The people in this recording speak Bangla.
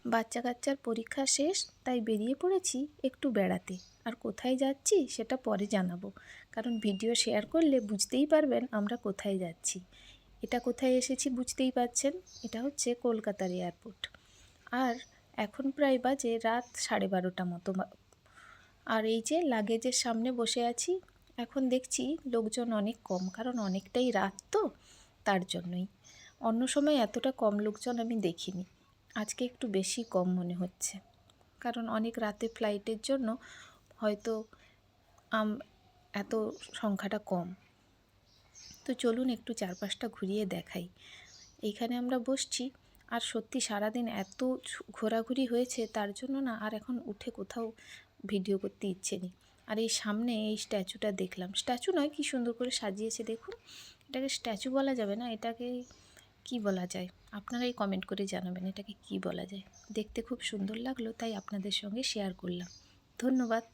বাচ্চা কাচ্চার পরীক্ষা শেষ, তাই বেরিয়ে পড়েছি একটু বেড়াতে। আর কোথায় যাচ্ছি সেটা পরে জানাবো, কারণ ভিডিও শেয়ার করলে বুঝতেই পারবেন আমরা কোথায় যাচ্ছি। এটা কোথায় এসেছি বুঝতেই পারছেন, এটা হচ্ছে কলকাতার এয়ারপোর্ট। আর এখন প্রায় বাজে রাত 12:30 মতো। আর এই যে লাগেজের সামনে বসে আছি, এখন দেখছি লোকজন অনেক কম, কারণ অনেকটাই রাত তো, তার জন্যই। অন্য সময় এতটা কম লোকজন আমি দেখিনি, আজকে একটু বেশি কম মনে হচ্ছে, কারণ অনেক রাতে ফ্লাইটের জন্য হয়তো এত সংখ্যাটা কম। তো চলুন একটু চারপাশটা ঘুরিয়ে দেখাই। এইখানে আমরা বসছি, আর সত্যি সারাদিন এত ঘোরাঘুরি হয়েছে, তার জন্য না আর এখন উঠে কোথাও ভিডিও করতে ইচ্ছে নেই। আর এই সামনে এই স্ট্যাচুটা দেখলাম, স্ট্যাচু নয়, কি সুন্দর করে সাজিয়েছে দেখুন। এটাকে স্ট্যাচু বলা যাবে না, এটাকে কি বলা যায় আপনারাই কমেন্ট করে জানাবেন এটাকে কি বলা যায়। দেখতে খুব সুন্দর লাগলো, তাই আপনাদের সঙ্গে শেয়ার করলাম। ধন্যবাদ।